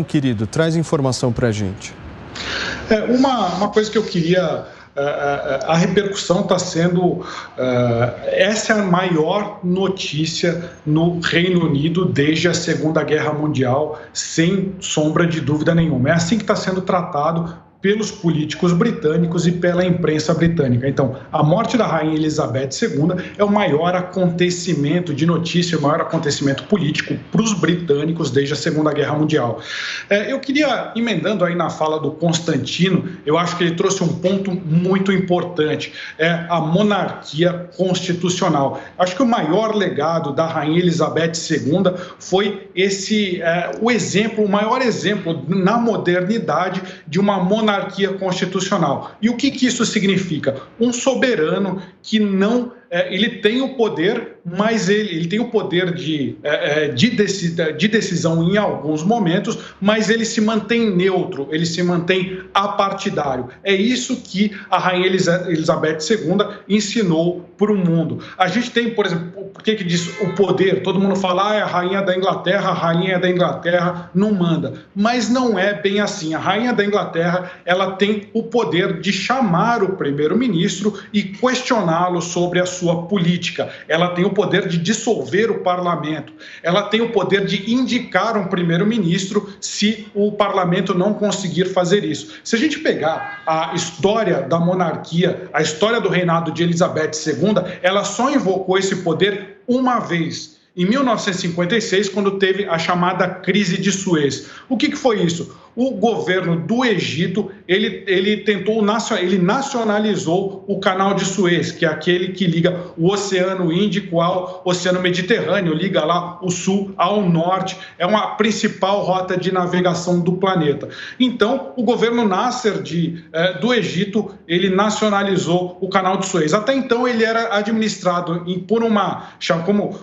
Querido, traz informação para a gente. Uma coisa que eu queria... A repercussão está sendo... essa é a maior notícia no Reino Unido desde a Segunda Guerra Mundial, sem sombra de dúvida nenhuma. É assim que está sendo tratado pelos políticos britânicos e pela imprensa britânica. Então, a morte da Rainha Elizabeth II é o maior acontecimento de notícia, o maior acontecimento político para os britânicos desde a Segunda Guerra Mundial. Eu queria, emendando aí na fala do Constantino, eu acho que ele trouxe um ponto muito importante, a monarquia constitucional. Acho que o maior legado da Rainha Elizabeth II foi o maior exemplo na modernidade de uma monarquia constitucional. E o que isso significa? Um soberano que não... ele tem o poder, mas ele tem o poder de decisão em alguns momentos, mas ele se mantém neutro, ele se mantém apartidário. É isso que a Rainha Elizabeth II ensinou para o mundo. A gente tem, por exemplo, por que diz o poder? Todo mundo fala, a rainha da Inglaterra não manda. Mas não é bem assim. A rainha da Inglaterra, ela tem o poder de chamar o primeiro-ministro e questioná-lo sobre a sua política. Ela tem o poder de dissolver o parlamento. Ela tem o poder de indicar um primeiro-ministro se o parlamento não conseguir fazer isso. Se a gente pegar a história da monarquia, a história do reinado de Elizabeth II, ela só invocou esse poder uma vez, em 1956, quando teve a chamada crise de Suez. O que foi isso? O governo do Egito, ele nacionalizou o canal de Suez, que é aquele que liga o Oceano Índico ao Oceano Mediterrâneo, liga lá o sul ao norte, é uma principal rota de navegação do planeta. Então, o governo Nasser do Egito, ele nacionalizou o canal de Suez. Até então, ele era administrado por como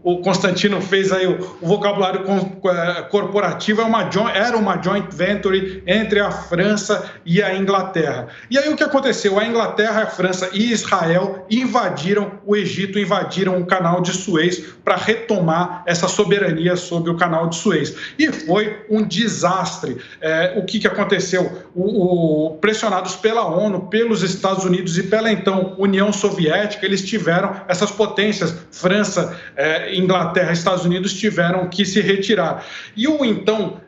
o Constantino fez aí o vocabulário corporativo, era uma joint venture entre a França e a Inglaterra. E aí o que aconteceu? A Inglaterra, a França e Israel invadiram o Egito, invadiram o canal de Suez para retomar essa soberania sobre o canal de Suez. E foi um desastre. O que aconteceu? Pressionados pela ONU, pelos Estados Unidos e pela então União Soviética, eles tiveram, essas potências, França, Inglaterra e Estados Unidos, tiveram que se retirar. E o então...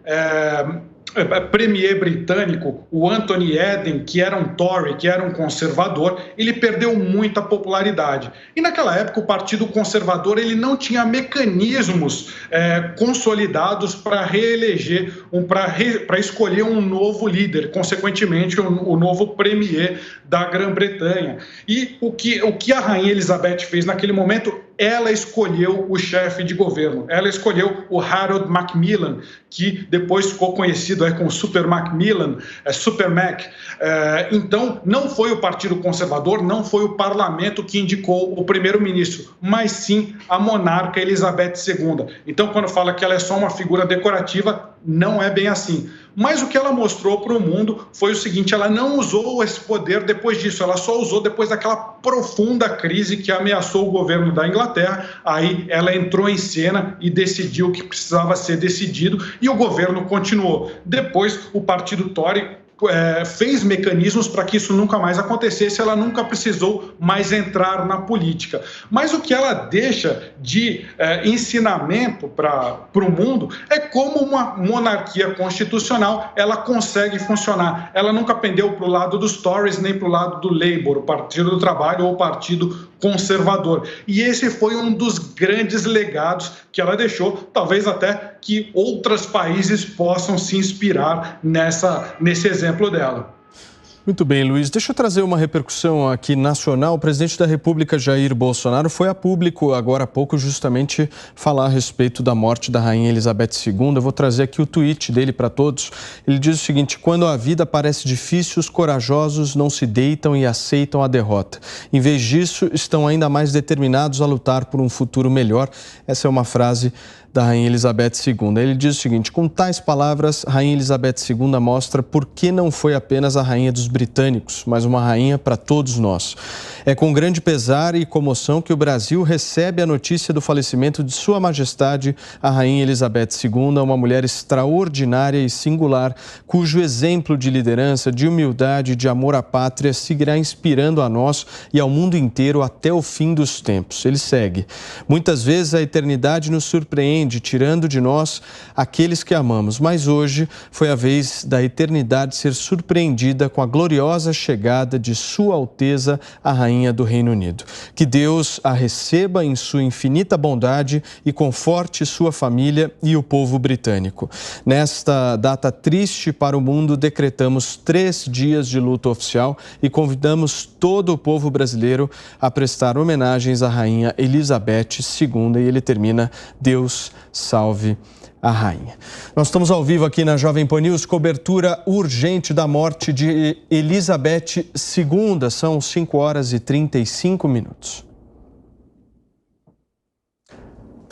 premier britânico, o Anthony Eden, que era um Tory, que era um conservador, ele perdeu muita popularidade. E naquela época o Partido Conservador ele não tinha mecanismos consolidados para reeleger, para escolher um novo líder, consequentemente o novo premier da Grã-Bretanha. E o que a Rainha Elizabeth fez naquele momento, ela escolheu o chefe de governo, ela escolheu o Harold Macmillan, que depois ficou conhecido como Super Macmillan, Super Mac. Então, não foi o Partido Conservador, não foi o parlamento que indicou o primeiro-ministro, mas sim a monarca Elizabeth II. Então, quando fala que ela é só uma figura decorativa, não é bem assim. Mas o que ela mostrou para o mundo foi o seguinte: ela não usou esse poder depois disso, ela só usou depois daquela profunda crise que ameaçou o governo da Inglaterra. Aí ela entrou em cena e decidiu o que precisava ser decidido e o governo continuou. Depois, o partido Tory fez mecanismos para que isso nunca mais acontecesse, ela nunca precisou mais entrar na política. Mas o que ela deixa de ensinamento para o mundo é como uma monarquia constitucional ela consegue funcionar. Ela nunca pendeu para o lado dos Tories nem para o lado do Labour, o Partido do Trabalho ou o Partido Conservador. E esse foi um dos grandes legados que ela deixou, talvez até que outros países possam se inspirar nesse exemplo dela. Muito bem, Luiz. Deixa eu trazer uma repercussão aqui nacional. O presidente da República, Jair Bolsonaro, foi a público agora há pouco justamente falar a respeito da morte da Rainha Elizabeth II. Eu vou trazer aqui o tweet dele para todos. Ele diz o seguinte: quando a vida parece difícil, os corajosos não se deitam e aceitam a derrota. Em vez disso, estão ainda mais determinados a lutar por um futuro melhor. Essa é uma frase da Rainha Elizabeth II. Ele diz o seguinte: com tais palavras, Rainha Elizabeth II mostra por que não foi apenas a rainha dos britânicos, mas uma rainha para todos nós. É com grande pesar e comoção que o Brasil recebe a notícia do falecimento de Sua Majestade, a Rainha Elizabeth II, uma mulher extraordinária e singular, cujo exemplo de liderança, de humildade e de amor à pátria seguirá inspirando a nós e ao mundo inteiro até o fim dos tempos. Ele segue: muitas vezes a eternidade nos surpreende, tirando de nós aqueles que amamos, mas hoje foi a vez da eternidade ser surpreendida com a gloriosa chegada de Sua Alteza, a Rainha do Reino Unido. Que Deus a receba em sua infinita bondade e conforte sua família e o povo britânico. Nesta data triste para o mundo, decretamos 3 dias de luto oficial e convidamos todo o povo brasileiro a prestar homenagens à Rainha Elizabeth II. E ele termina: Deus salve a rainha. Nós estamos ao vivo aqui na Jovem Pan News, cobertura urgente da morte de Elizabeth II. São 5 horas e 35 minutos.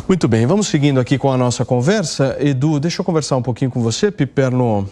Muito bem, vamos seguindo aqui com a nossa conversa. Edu, deixa eu conversar um pouquinho com você, Piperno.